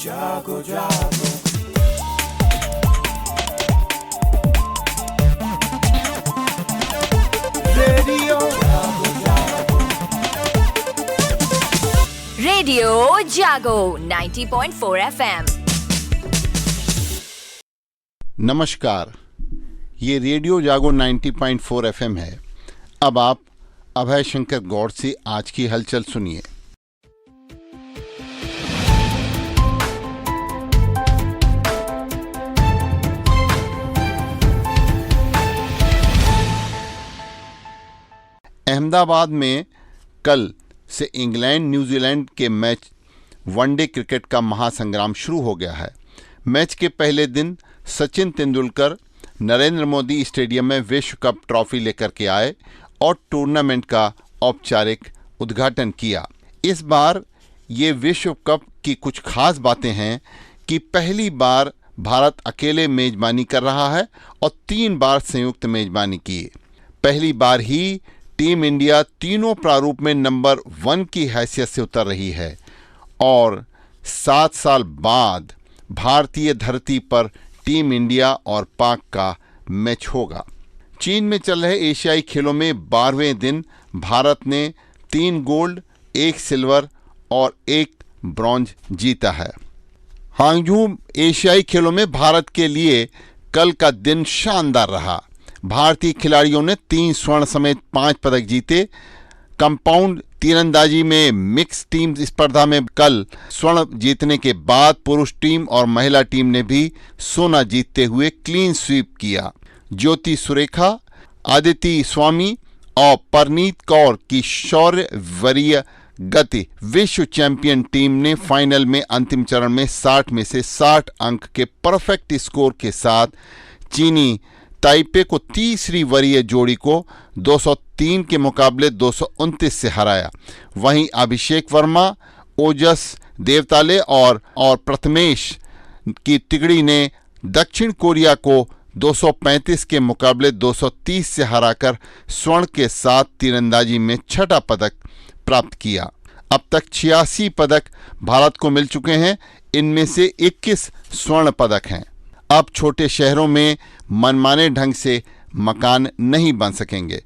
जागो जागो रेडियो जागो जागो रेडियो जागो 90.4 FM। नमस्कार, ये रेडियो जागो 90.4 FM है। अब आप अभय शंकर गौड़ से आज की हलचल सुनिए। अहमदाबाद में कल से इंग्लैंड न्यूजीलैंड के मैच वनडे क्रिकेट का महासंग्राम शुरू हो गया है। मैच के पहले दिन सचिन तेंदुलकर नरेंद्र मोदी स्टेडियम में विश्व कप ट्रॉफी लेकर के आए और टूर्नामेंट का औपचारिक उद्घाटन किया। इस बार ये विश्व कप की कुछ खास बातें हैं कि पहली बार भारत अकेले मेजबानी कर रहा है और 3 बार संयुक्त मेजबानी की। पहली बार ही टीम इंडिया तीनों प्रारूप में नंबर 1 की हैसियत से उतर रही है और 7 साल बाद भारतीय धरती पर टीम इंडिया और पाक का मैच होगा। चीन में चल रहे एशियाई खेलों में 12वें दिन भारत ने 3 गोल्ड, 1 सिल्वर और 1 ब्रॉन्ज जीता है। हांगझू एशियाई खेलों में भारत के लिए कल का दिन शानदार रहा। भारतीय खिलाड़ियों ने 3 स्वर्ण समेत 5 पदक जीते। कंपाउंड तीरंदाजी में मिक्स टीम स्पर्धा में कल स्वर्ण जीतने के बाद पुरुष टीम और महिला टीम ने भी सोना जीतते हुए क्लीन स्वीप किया। ज्योति सुरेखा, आदिति स्वामी और परनीत कौर की शौर्य वरीय गति विश्व चैंपियन टीम ने फाइनल में अंतिम चरण में 60 में से 60 अंक के परफेक्ट स्कोर के साथ चीनी ताइपे को तीसरी वरीय जोड़ी को 203 के मुकाबले 229 से हराया। वहीं अभिषेक वर्मा, ओजस देवताले और प्रथमेश की तिगड़ी ने दक्षिण कोरिया को 235 के मुकाबले 230 से हराकर स्वर्ण के साथ तीरंदाजी में 6ठा पदक प्राप्त किया। अब तक 86 पदक भारत को मिल चुके हैं, इनमें से 21 स्वर्ण पदक हैं। अब छोटे शहरों में मनमाने ढंग से मकान नहीं बन सकेंगे।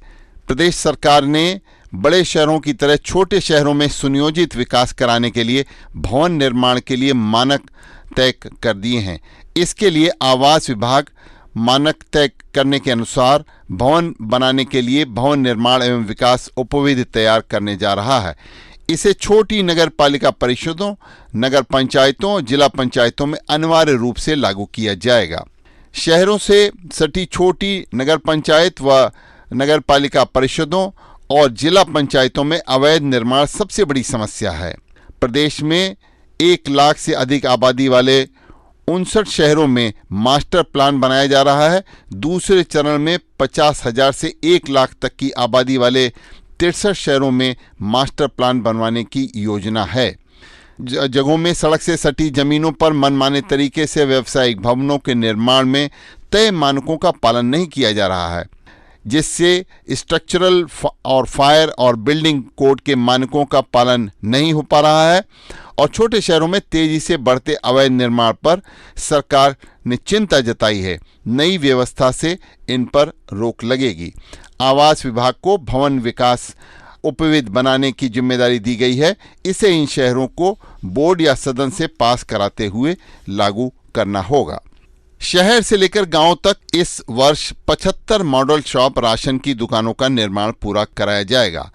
प्रदेश सरकार ने बड़े शहरों की तरह छोटे शहरों में सुनियोजित विकास कराने के लिए भवन निर्माण के लिए मानक तय कर दिए हैं। इसके लिए आवास विभाग मानक तय करने के अनुसार भवन बनाने के लिए भवन निर्माण एवं विकास उपविधि तैयार करने जा रहा है। इसे छोटी नगर पालिका परिषदों, नगर पंचायतों, जिला पंचायतों में अनिवार्य रूप से लागू किया जाएगा। शहरों से सटी छोटी नगर पंचायत व नगर पालिका परिषदों और जिला पंचायतों में अवैध निर्माण सबसे बड़ी समस्या है। प्रदेश में 1 लाख से अधिक आबादी वाले 59 शहरों में मास्टर प्लान बनाया जा रहा है। दूसरे चरण में 50,000 से 1 लाख तक की आबादी वाले 63 शहरों में मास्टर प्लान बनवाने की योजना है। जगहों में सड़क से सटी जमीनों पर मनमाने तरीके से व्यावसायिक भवनों के निर्माण में तय मानकों का पालन नहीं किया जा रहा है, जिससे स्ट्रक्चरल और फायर और बिल्डिंग कोड के मानकों का पालन नहीं हो पा रहा है और छोटे शहरों में तेजी से बढ़ते अवैध निर्माण पर सरकार ने चिंता जताई है। नई व्यवस्था से इन पर रोक लगेगी। आवास विभाग को भवन विकास उपविध बनाने की जिम्मेदारी दी गई है। इसे इन शहरों को बोर्ड या सदन से पास कराते हुए लागू करना होगा। शहर से लेकर गांव तक इस वर्ष 75 मॉडल शॉप राशन की दुकानों का निर्माण पूरा कराया जाएगा।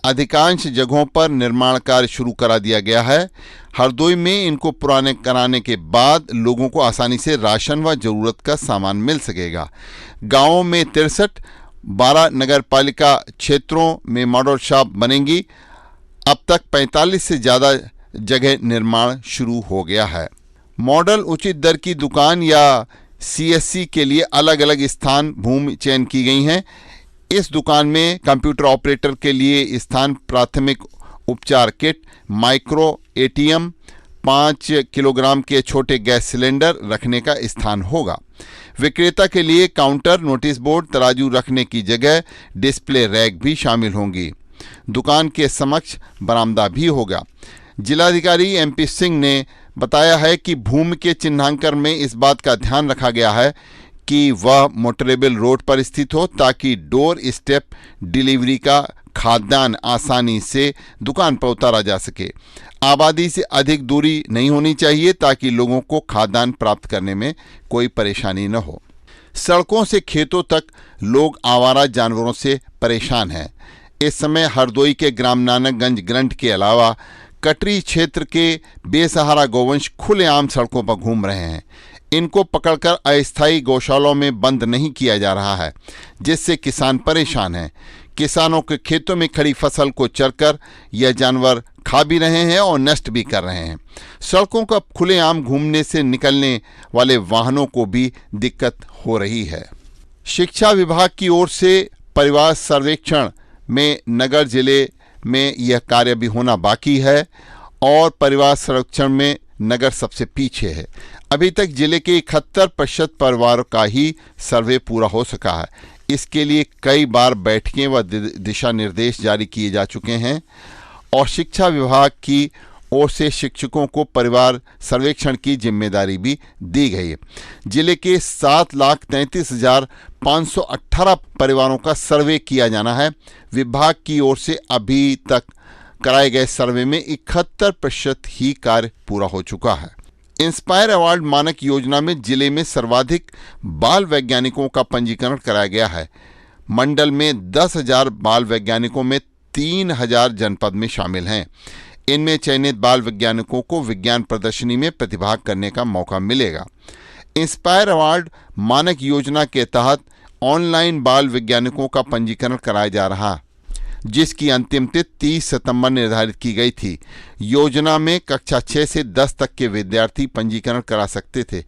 अधिकांश जगहों पर निर्माण कार्य शुरू करा दिया गया है। हरदोई में इनको पुराने कराने के बाद लोगों को आसानी से राशन व जरूरत का सामान मिल सकेगा। गांवों में 63, 12 नगर पालिका क्षेत्रों में मॉडल शॉप बनेंगी। अब तक 45 से ज़्यादा जगह निर्माण शुरू हो गया है। मॉडल उचित दर की दुकान या CSC के लिए अलग अलग स्थान भूमि चयन की गई हैं। इस दुकान में कंप्यूटर ऑपरेटर के लिए स्थान, प्राथमिक उपचार किट, माइक्रो ATM, 5 किलोग्राम के छोटे गैस सिलेंडर रखने का स्थान होगा। विक्रेता के लिए काउंटर, नोटिस बोर्ड, तराजू रखने की जगह, डिस्प्ले रैक भी शामिल होंगी। दुकान के समक्ष बरामदा भी होगा। जिलाधिकारी MP सिंह ने बताया है कि भूमि के चिन्हांकन में इस बात का ध्यान रखा गया है कि वह मोटरेबल रोड पर स्थित हो ताकि डोर स्टेप डिलीवरी का खाद्यान्न आसानी से दुकान पर उतारा जा सके। आबादी से अधिक दूरी नहीं होनी चाहिए ताकि लोगों को खाद्यान्न प्राप्त करने में कोई परेशानी न हो। सड़कों से खेतों तक लोग आवारा जानवरों से परेशान हैं। इस समय हरदोई के ग्राम नानकगंज ग्रंट के अलावा कटरी क्षेत्र के बेसहारा गौवंश खुलेआम सड़कों पर घूम रहे हैं। इनको पकड़कर अस्थायी गौशालों में बंद नहीं किया जा रहा है, जिससे किसान परेशान हैं। किसानों के खेतों में खड़ी फसल को चरकर यह जानवर खा भी रहे हैं और नष्ट भी कर रहे हैं। सड़कों का खुलेआम घूमने से निकलने वाले वाहनों को भी दिक्कत हो रही है। शिक्षा विभाग की ओर से परिवार सर्वेक्षण में नगर जिले में यह कार्य भी होना बाकी है और परिवार सर्वेक्षण में नगर सबसे पीछे है। अभी तक जिले के 71% परिवारों का ही सर्वे पूरा हो सका है। इसके लिए कई बार बैठकें व दिशा निर्देश जारी किए जा चुके हैं और शिक्षा विभाग की ओर से शिक्षकों को परिवार सर्वेक्षण की जिम्मेदारी भी दी गई है। जिले के 7,33,518 परिवारों का सर्वे किया जाना है। विभाग की ओर से अभी तक कराए गए सर्वे में 71% ही कार्य पूरा हो चुका है। इंस्पायर अवार्ड मानक योजना में जिले में सर्वाधिक बाल वैज्ञानिकों का पंजीकरण कराया गया है। मंडल में 10,000 बाल वैज्ञानिकों में 3,000 जनपद में शामिल हैं। इनमें चयनित बाल वैज्ञानिकों को विज्ञान प्रदर्शनी में प्रतिभाग करने का मौका मिलेगा। इंस्पायर अवार्ड मानक योजना के तहत ऑनलाइन बाल वैज्ञानिकों का पंजीकरण कराया जा रहा, जिसकी अंतिम तिथि 30 सितंबर निर्धारित की गई थी। योजना में कक्षा 6 से 10 तक के विद्यार्थी पंजीकरण करा सकते थे।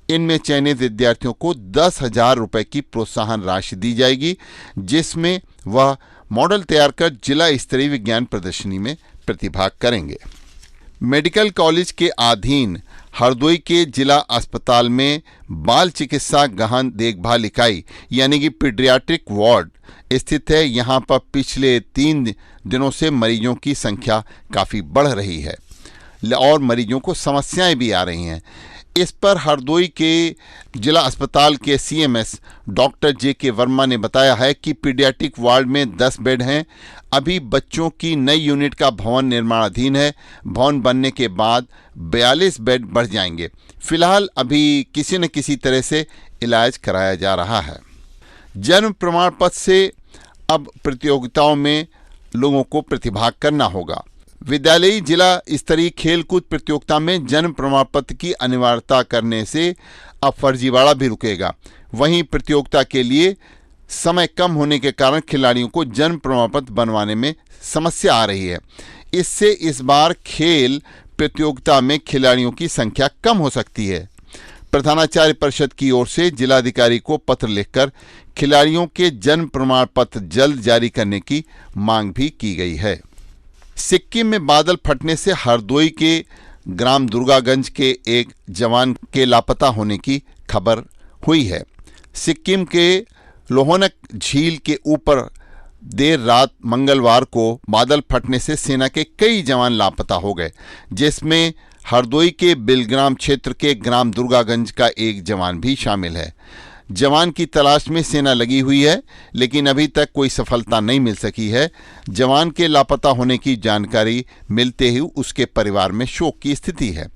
इनमें चयनित विद्यार्थियों को 10,000 रुपये की प्रोत्साहन राशि दी जाएगी, जिसमें वह मॉडल तैयार कर जिला स्तरीय विज्ञान प्रदर्शनी में प्रतिभाग करेंगे। मेडिकल कॉलेज के अधीन हरदोई के जिला अस्पताल में बाल चिकित्सा गहन देखभाल इकाई यानी कि पीडियाट्रिक वार्ड स्थित है। यहाँ पर पिछले 3 दिनों से मरीजों की संख्या काफ़ी बढ़ रही है और मरीजों को समस्याएं भी आ रही हैं। इस पर हरदोई के जिला अस्पताल के CMS डॉक्टर JK वर्मा ने बताया है कि पीडियाट्रिक वार्ड में 10 बेड हैं। अभी बच्चों की नई यूनिट का भवन निर्माणाधीन है। भवन बनने के बाद 42 बेड बढ़ जाएंगे। फिलहाल अभी किसी न किसी तरह से इलाज कराया जा रहा है। जन्म प्रमाण पत्र से अब प्रतियोगिताओं में लोगों को प्रतिभाग करना होगा। विद्यालयी जिला स्तरीय खेलकूद प्रतियोगिता में जन्म प्रमाण पत्र की अनिवार्यता करने से अब फर्जीवाड़ा भी रुकेगा। वहीं प्रतियोगिता के लिए समय कम होने के कारण खिलाड़ियों को जन्म प्रमाण पत्र बनवाने में समस्या आ रही है। इससे इस बार खेल प्रतियोगिता में खिलाड़ियों की संख्या कम हो सकती है। प्रधानाचार्य परिषद की ओर से जिलाधिकारी को पत्र लिखकर खिलाड़ियों के जन्म प्रमाण पत्र जल्द जारी करने की मांग भी की गई है। सिक्किम में बादल फटने से हरदोई के ग्राम दुर्गागंज के एक जवान के लापता होने की खबर हुई है। सिक्किम के लोहनक झील के ऊपर देर रात मंगलवार को बादल फटने से सेना के कई जवान लापता हो गए, जिसमें हरदोई के बिलग्राम क्षेत्र के ग्राम दुर्गागंज का एक जवान भी शामिल है। जवान की तलाश में सेना लगी हुई है, लेकिन अभी तक कोई सफलता नहीं मिल सकी है। जवान के लापता होने की जानकारी मिलते ही उसके परिवार में शोक की स्थिति है।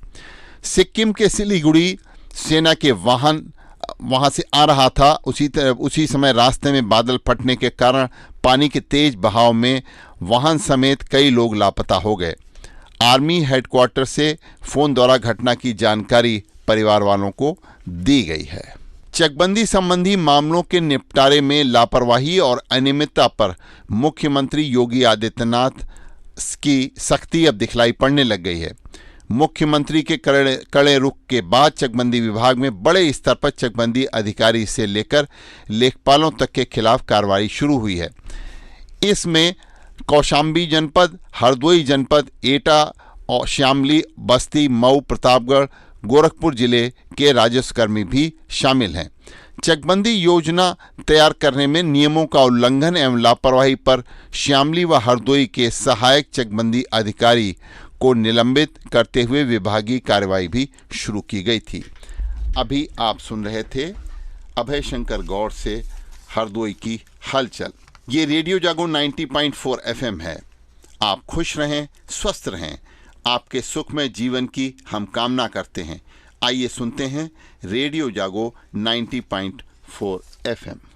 सिक्किम के सिलीगुड़ी सेना के वाहन वहां से आ रहा था। उसी समय रास्ते में बादल फटने के कारण पानी के तेज बहाव में वाहन समेत कई लोग लापता हो गए। आर्मी हेडक्वार्टर से फोन द्वारा घटना की जानकारी परिवार वालों को दी गई है। चकबंदी संबंधी मामलों के निपटारे में लापरवाही और अनियमितता पर मुख्यमंत्री योगी आदित्यनाथ की सख्ती अब दिखलाई पड़ने लग गई है। मुख्यमंत्री के कड़े रुख के बाद चकबंदी विभाग में बड़े स्तर पर चकबंदी अधिकारी से लेकर लेखपालों तक के खिलाफ कार्रवाई शुरू हुई है। इसमें कौशाम्बी जनपद, हरदोई जनपद, एटा और श्यामली, बस्ती, मऊ, प्रतापगढ़, गोरखपुर जिले के राजस्व कर्मी भी शामिल हैं। चकबंदी योजना तैयार करने में नियमों का उल्लंघन एवं लापरवाही पर श्यामली व हरदोई के सहायक चकबंदी अधिकारी को निलंबित करते हुए विभागीय कार्रवाई भी शुरू की गई थी। अभी आप सुन रहे थे अभय शंकर गौड़ से हरदोई की हलचल। ये रेडियो जागो 90.4 FM है। आप खुश रहें, स्वस्थ रहें, आपके सुखमय जीवन की हम कामना करते हैं। आइए सुनते हैं रेडियो जागो 90.4 FM।